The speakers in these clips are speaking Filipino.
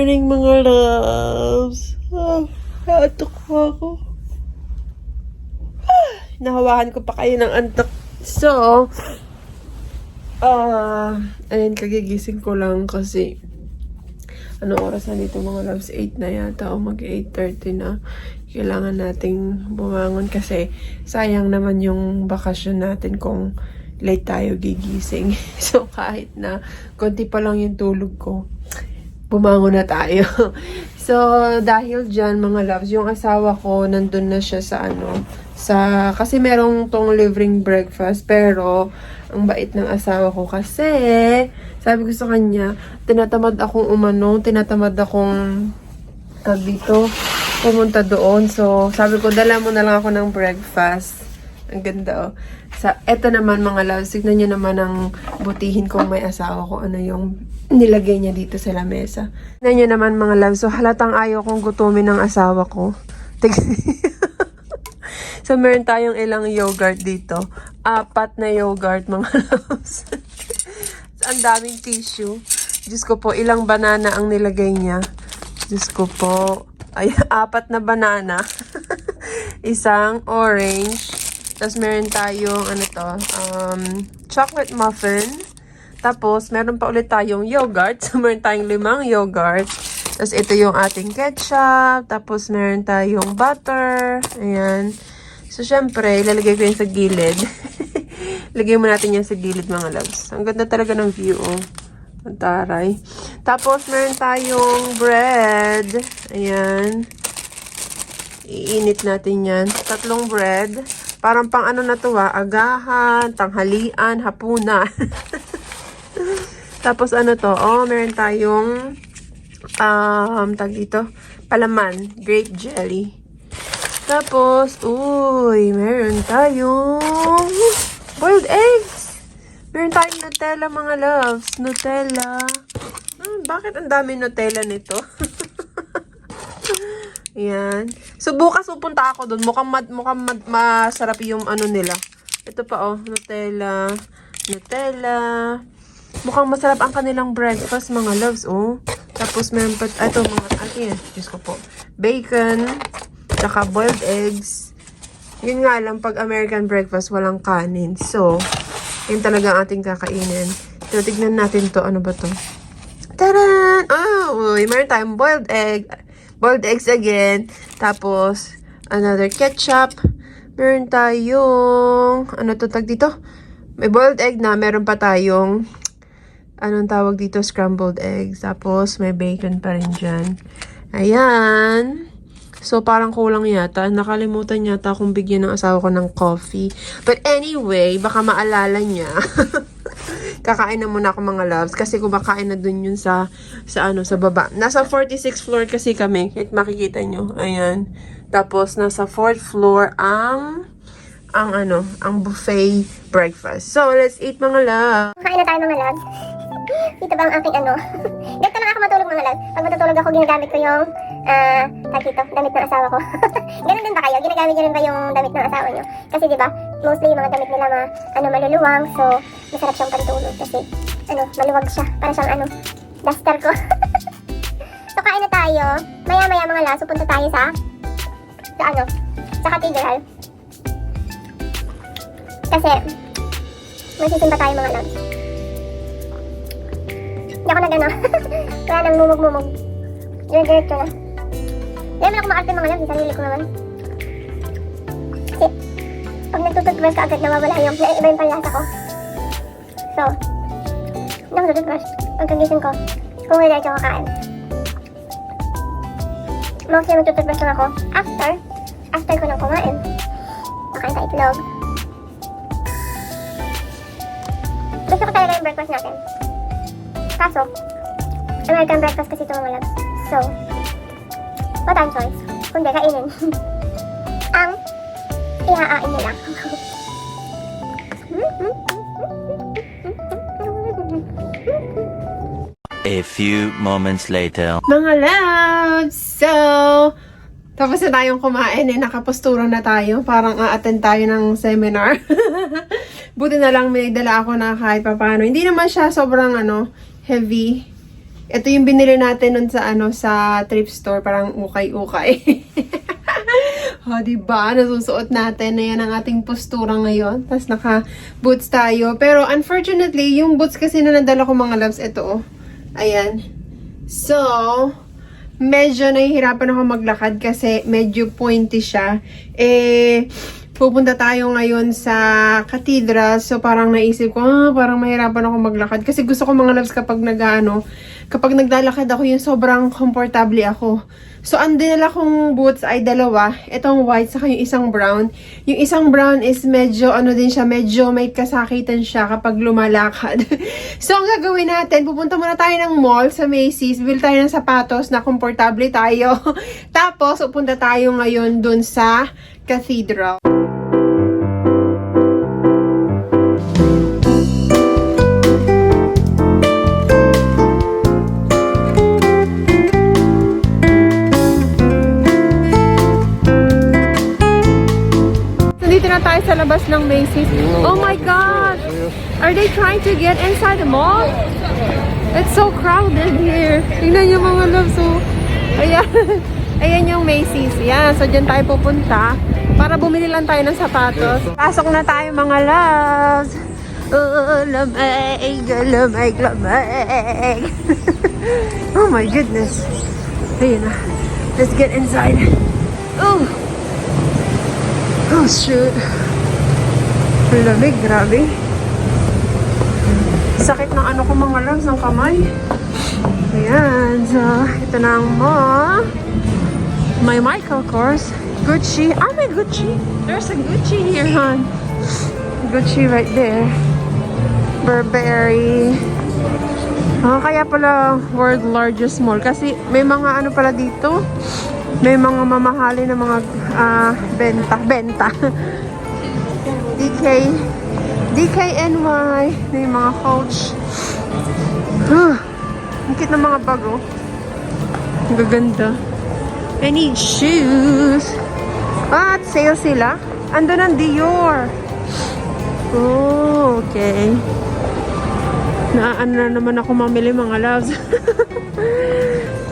morning mga loves. Naatok ako. Nahawakan ko pa kayo ng antok. So, ayun, kagigising ko lang kasi anong oras na dito mga loves? 8 na yata o mag 8:30 na. Kailangan nating bumangon kasi sayang naman yung bakasyon natin kung late tayo gigising. So, kahit na konti pa lang yung tulog ko, bumangon na tayo. So, dahil dyan, mga loves, yung asawa ko, nandun na siya sa kasi merong tong livreng breakfast, pero, ang bait ng asawa ko kasi, sabi ko sa kanya, tinatamad akong dito, pumunta doon. So, sabi ko, dala mo na lang ako ng breakfast. Ang ganda, oh. Eto naman, mga loves, tignan nyo naman ang butihin kong may asawa ko, ano yung nilagay niya dito sa lamesa. Tignan nyo naman, mga loves, so halatang ayaw kong gutumin ng asawa ko. So, meron tayong ilang yogurt dito. 4 na yogurt, mga loves. Ang daming tissue. Diyos ko po, ilang banana ang nilagay niya. Diyos ko po. Ay, 4 na banana. Isang orange. Tapos, meron tayong, chocolate muffin. Tapos, meron pa ulit tayong yogurt. So, meron tayong 5 yogurt. Tapos, ito yung ating ketchup. Tapos, meron tayong butter. Ayan. So, syempre, ilalagay ko yun sa gilid. Lagay mo natin yan sa gilid, mga loves. Ang ganda talaga ng view, oh. Ang taray. Tapos, meron tayong bread. Ayan. Iinit natin yan. 3 bread. Parang pang ano na to, agahan, tanghalian, hapunan. Tapos, ano to? Oh, meron tayong, tag dito, palaman, grape jelly. Tapos, uy, meron tayong boiled eggs. Meron tayong Nutella, mga loves. Nutella. Bakit ang dami Nutella nito? Ayan. So, bukas pupunta ako doon. Mukhang masarap yung ano nila. Ito pa, oh. Nutella. Mukhang masarap ang kanilang breakfast, mga loves, oh. Tapos, meron pa, ito, mga, Diyos ko po. Bacon. Tsaka boiled eggs. Yun nga lang, pag American breakfast, walang kanin. So, yun talaga ang ating kakainin. So, tignan natin to. Ano ba to? Taran! Oh, meron tayong boiled egg. Boiled eggs again. Tapos, another ketchup. Meron tayong, ano to tag dito? May boiled egg na. Meron pa tayong, anong tawag dito? Scrambled eggs. Tapos, may bacon pa rin dyan. Ayan. So, parang kulang yata. Nakalimutan yata akong bigyan ng asawa ko ng coffee. But anyway, baka maalala niya. Kakain na muna ako, mga loves. Kasi kumakain na dun yun sa baba. Nasa 46th floor kasi kami. Kahit makikita nyo. Ayan. Tapos, nasa 4th floor ang buffet breakfast. So, let's eat, mga loves. Kain na tayo, mga loves. Dito ba ang aking Ganito lang ako matulog, mga loves. Pag matutulog ako, ginagamit ko yung damit ng asawa ko. Ganun din ba kayo? Ginagamit nyo rin ba yung damit ng asawa nyo? Kasi diba, mostly yung mga damit nila maluluwang. So, masarap siyang pantulog kasi, maluwag siya. Para siyang, duster ko. So, kain na tayo. Maya-maya, mga loves, punta tayo sa cathedral. Kasi, magsisimba tayo, mga loves. Hindi ako wala nang mumug-mumug. Diretso na. Hindi naman ako maarte, mga loves, sarili ko naman. Kasi, pag nagtututbrush ka agad, nawawala iba yung panlasa ko. So, hindi ako tututbrush. Pagkagising ko, kung wala ito kakain. Mostly magtututbrush lang ako after ko nang kumain. Makain sa itlog. Gusto ko talaga yung breakfast natin. Kaso, American breakfast kasi ito, mga loves. So, what ang choice? Kundi kainin. Ang ihaain nila. A few moments later. Mga loves! So, tapos na tayong kumain nakaposturo na tayo. Parang a-attend tayo ng seminar. Buti na lang may dala ako na kahit papano. Hindi naman siya sobrang heavy. Ito yung binili natin nun sa sa thrift store, parang ukay-ukay. O, diba? Nasusuot natin. Ayan ang ating postura ngayon. Tapos naka-boots tayo. Pero unfortunately, yung boots kasi na nadala ko mga loves, ito oh. Ayan. So, medyo nahihirapan ako maglakad kasi medyo pointy siya. Pupunta tayo ngayon sa cathedral. So, parang naisip ko, parang mahirapan ako maglakad. Kasi gusto ko mga loves kapag kapag naglalakad ako, yung sobrang komportable ako. So, ang dinala kong boots ay dalawa. Itong white, saka yung isang brown. Yung isang brown is medyo, din siya, medyo may kasakitan siya kapag lumalakad. So, ang gagawin natin, pupunta muna tayo ng mall sa Macy's. Bili tayo ng sapatos na komportable tayo. Tapos, pupunta tayo ngayon dun sa cathedral. Na tayo sa labas ng Macy's. Oh my gosh! Are they trying to get inside the mall? It's so crowded here. Tingnan yung mga loves. So, ayan. Ayan yung Macy's. Yan. So, dyan tayo pupunta para bumili lang tayo ng sapatos. Pasok na tayo mga loves. Oh, lamig, lamig, lamig. Oh my goodness. Ayun na. Let's get inside. Oh! Oh, shoot. Lamig, grabe. Sakit ng ko mga loves, ng kamay. Ayan. So, ito na ang mall. My Michael Kors. Gucci. Ah, may Gucci. There's a Gucci here, hon. Gucci right there. Burberry. Kaya pala world largest mall. Kasi may mga pala dito. May mga mamahali na mga benta. DKNY. May mga Coach. Ang cute ng mga bag, oh. Ang gaganda. I need shoes. At sale sila. Ando ng Dior. Oh, okay. Na naman ako mamili mga loves.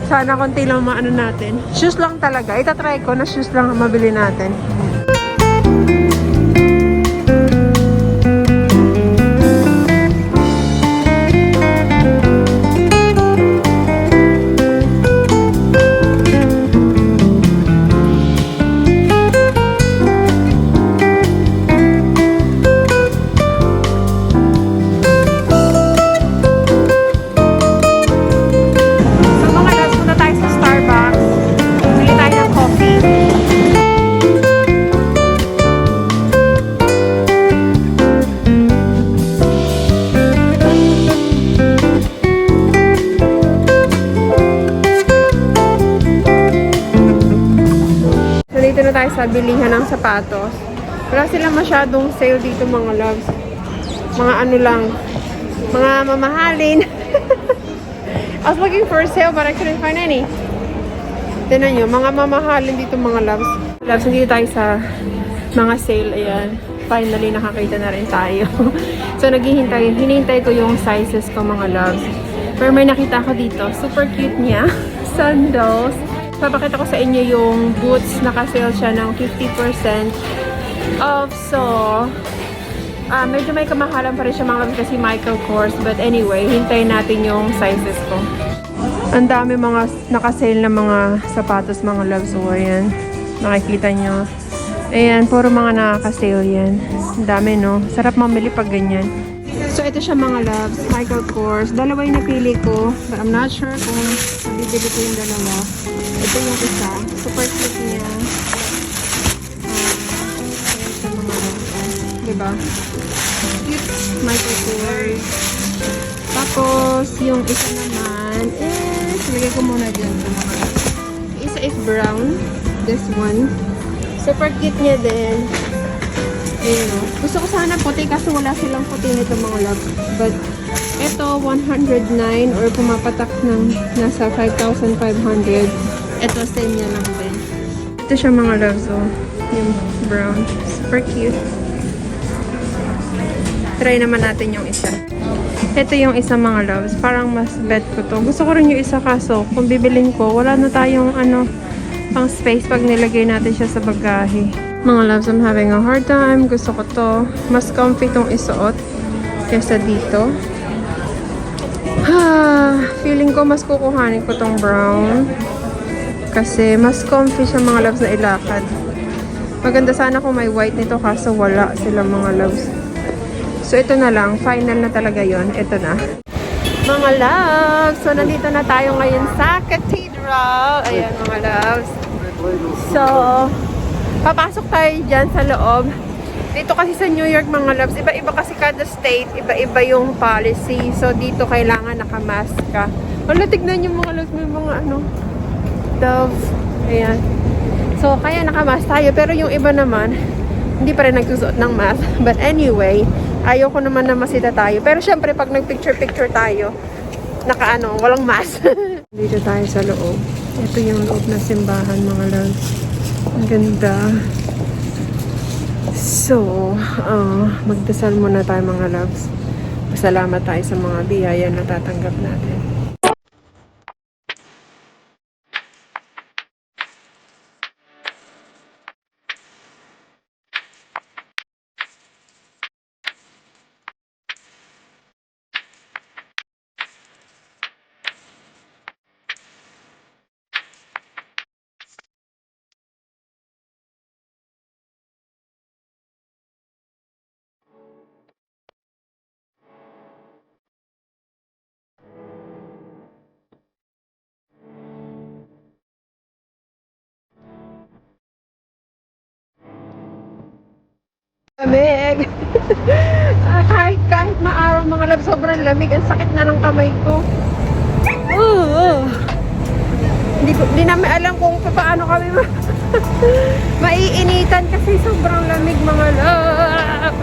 Sana konti lang maano natin. Shoes lang talaga. Itatry ko na shoes lang ang mabili natin. Dito na tayo sa bilihan ng sapatos. Wala silang masyadong sale dito mga loves. Mga lang. Mga mamahalin. I was looking for a sale but I couldn't find any. Tignan nyo, mga mamahalin dito mga loves. Loves, dito tayo sa mga sale. Ayan. Finally, nakakita na rin tayo. So, hinihintay ko yung sizes ko mga loves. Pero may nakita ko dito. Super cute niya. Sandals. Papakita ko sa inyo yung boots. Naka-sale siya ng 50% off. So, medyo may kamahalan pa rin siya mga kasi Michael Kors. But anyway, hintayin natin yung sizes ko. Ang dami mga naka-sale na mga sapatos mga loves. So, ayan. Nakikita nyo. Ayan, puro mga nakaka-sale yan. Ang dami, no? Sarap mamili pag ganyan. So, ito siya mga loves. Michael Kors. Dalawa yung napili ko. But I'm not sure kung mabibili ko yung dalawa. Ito yung isa. Super cute niya. Ayan siya mga loves. Diba? Cute Michael Kors. Tapos, yung isa naman is, lagay ko muna dyan. Yung isa is brown. This one. Super cute niya din. Ayun, no? Gusto ko sana puti kasi wala silang puti nito mga love. But, ito 109 or pumapatak ng nasa 5,500. Ito, same niya lang din. Ito siya mga love. So, yung brown. Super cute. Try naman natin yung isa. Ito yung isa mga loves. Parang mas bet ko to. Gusto ko rin yung isa kaso kung bibilin ko, wala na tayong pang space pag nilagay natin siya sa bagahe. Mga loves, I'm having a hard time. Gusto ko to. Mas comfy tong isuot kesa dito. Feeling ko mas kukuhanin ko tong brown. Kasi mas comfy siya mga loves na ilakad. Maganda sana kung may white nito kaso wala sila mga loves. So ito na lang, final na talaga yon. Ito na. Mga loves, so nandito na tayo ngayon sa cathedral. Ayan mga loves. So, papasok tayo dyan sa loob. Dito kasi sa New York mga loves, iba-iba kasi kada state, iba-iba yung policy. So dito kailangan nakamask ka. Wala, tignan yung mga loves, may mga doves. Ayan. So, kaya nakamask tayo. Pero yung iba naman, hindi pa rin nagsusuot ng mask. But anyway, ayaw ko naman na masita tayo. Pero syempre, pag nag-picture-picture tayo, walang mask. Dito tayo sa loob. Ito yung loob na simbahan, mga loves. Ang ganda. So, magdasal muna tayo, mga loves. Pasalamat tayo sa mga biyaya na tatanggap natin. Lamig! kahit maaraw mga love, sobrang lamig. Ang sakit na ng kamay ko. Hindi namin alam kung paano kami maiinitan kasi sobrang lamig mga love.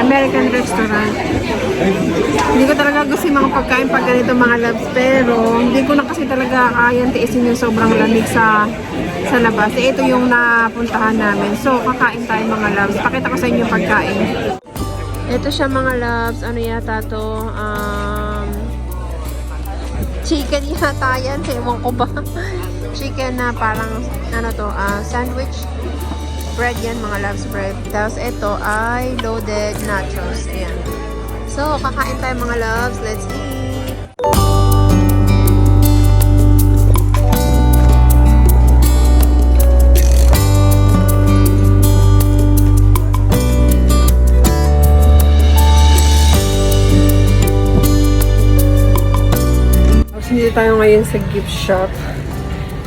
American restaurant. Hindi ko talaga gusto yung mga pagkain pag ganito mga loves, pero hindi ko na kasi talaga kayang tiisin yung sobrang lamig sa labas. Ito yung napuntahan namin. So, kakain tayo mga loves. Pakita ko sa inyo yung pagkain. Ito siya mga loves. Ano yata to? Chicken yata yan. Ewan ko ba? Chicken na parang sandwich. Bread yan mga loves, bread. Tapos ito ay loaded nachos. Ayan. So, kakain tayo mga loves. Let's eat! Tapos hindi tayo ngayon sa gift shop.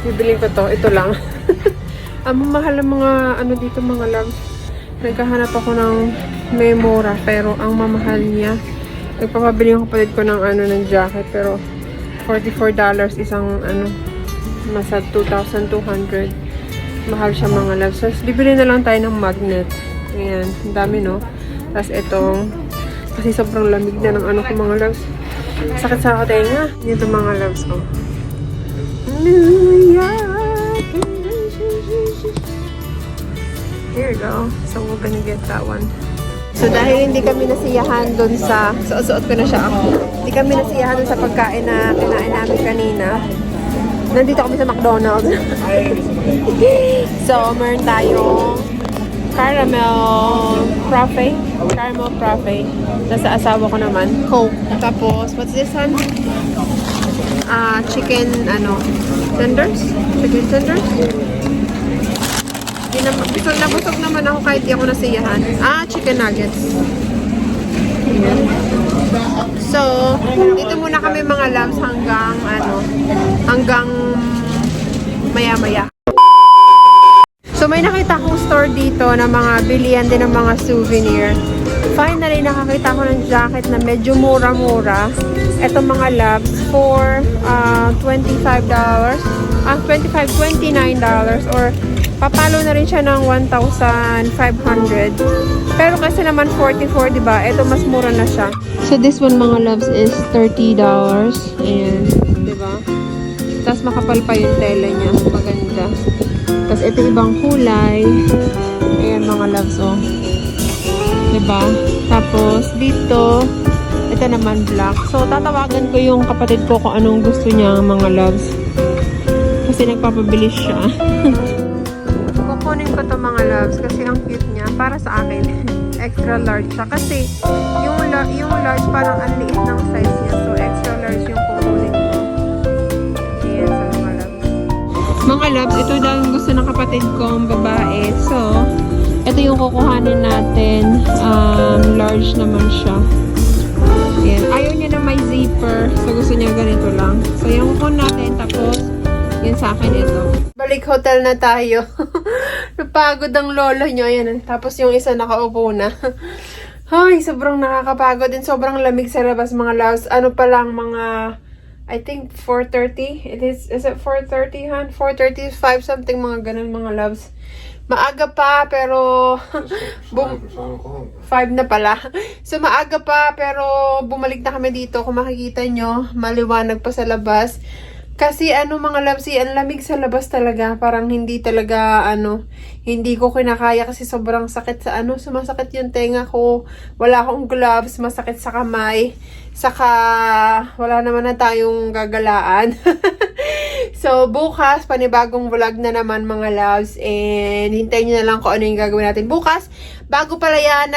Bibilin ko to. Ito lang. Ang mahal ng mga dito mga loves. Nagkahanap ako ng memora pero ang mamahal niya. Nagpapabili yung kapatid ko ng ng jacket pero $44 isang nasa 2,200. Mahal siya mga loves. So, bibili na lang tayo ng magnet. Ayan, ang dami no. Tapos itong kasi sobrang lamig na ng ko mga loves. Sakit sa tenga. Dito mga loves ko. Hallelujah. Here you go. So, we're gonna get that one. So, dahil hindi kami nasiyahan dun sa... Suot ko na siya ako. Hindi kami nasiyahan dun sa pagkain na kinain namin kanina. Nandito kami sa McDonald's. So, meron tayong caramel frappe. Caramel frappe. Nasa asawa ko naman. Coke. Tapos, what's this one? chicken, tenders? Chicken tenders? Busog naman ako kahit di ako nasiyahan. Chicken nuggets. Ayan. So, dito muna kami mga loves hanggang maya-maya. So, may nakita akong store dito na mga bilihan din ng mga souvenir. Finally, nakakita ko ng jacket na medyo mura-mura. Ito mga loves for $25. $29 or papalo na rin siya ng 1,500. Pero kasi naman 44, diba? Ito mas mura na siya. So this one mga loves is $30. Ayan, diba? Tapos makapal pa yung tela niya. Maganda. Tapos ito ibang kulay. Ayan mga loves, oh. Diba? Tapos dito, ito naman black. So tatawagan ko yung kapatid ko kung anong gusto niya mga loves. Kasi nagpapabilis siya. Kukunin ko to mga loves kasi ang cute niya. Para sa akin, extra large siya. Kasi yung large parang ang liit ng size niya. So extra large yung kukunin ko. Ayan sa mga loves. Mga loves, ito daw yung gusto ng kapatid kong babae. So, ito yung kukuhanin natin. Large naman siya. Ayan. Ayaw niya na may zipper. So gusto niya ganito lang. So yung kukunin natin. Tapos, yun sa akin ito. Balik hotel na tayo. Napagod ang lolo nyo. Ayan. Tapos yung isa nakaupo na. Ay, sobrang nakakapagod din. Sobrang lamig sa labas mga loves. Ano pa lang mga, I think 4:30. Is it 4:30, Han? 4:35 something mga ganun mga loves. Maaga pa pero 5 na pala. So maaga pa pero bumalik na kami dito. Kung makikita nyo, maliwanag pa sa labas. Kasi mga loves, ang lamig sa labas talaga. Parang hindi talaga, hindi ko kinakaya kasi sobrang sakit sa sumasakit yung tenga ko. Wala akong gloves, masakit sa kamay. Saka, wala naman na tayong gagalaan. So, bukas, panibagong vlog na naman mga loves. And, hintayin nyo na lang kung ano yung gagawin natin bukas. Bago pala yan,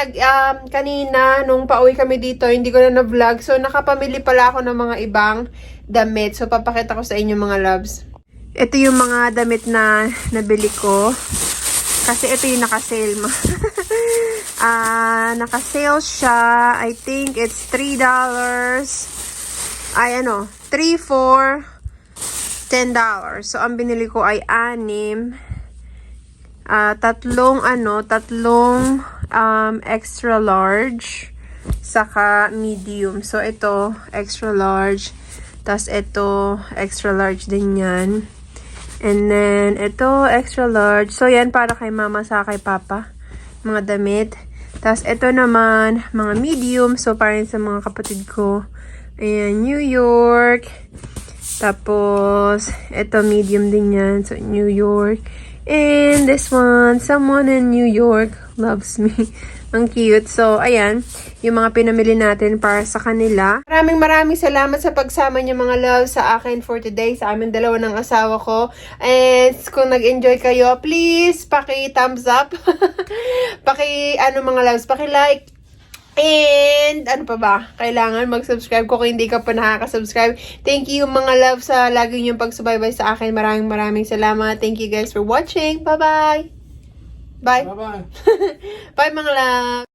kanina, nung pauwi kami dito, hindi ko na na-vlog. So, nakapamili pala ako ng mga ibang damit. So, papakita ko sa inyo mga loves. Ito yung mga damit na nabili ko. Kasi ito yung naka-sale. Naka-sale siya. I think it's $3. Ay, 3, 4, $10. So, ang binili ko ay 6. Tatlong extra large. Saka medium. So, ito, extra large. Tapos, ito, extra large din yan. And then, ito, extra large. So, yan, para kay mama sa kay papa. Mga damit. Tapos, ito naman, mga medium. So, para sa mga kapatid ko. Ayan, New York. Tapos, ito, medium din yan. So, New York. And this one, someone in New York loves me. Ang cute. So, ayan. Yung mga pinamili natin para sa kanila. Maraming salamat sa pagsama niyo mga love sa akin for today. Sa amin dalawa ng asawa ko. And kung nag-enjoy kayo, please, paki-thumbs up. Mga loves, paki-like. And, ano pa ba? Kailangan mag-subscribe kung hindi ka pa nakaka-subscribe. Thank you mga love sa lagi niyong pagsubaybay sa akin. Maraming salamat. Thank you guys for watching. Bye-bye. Bye. Bye-bye. Bye mga love.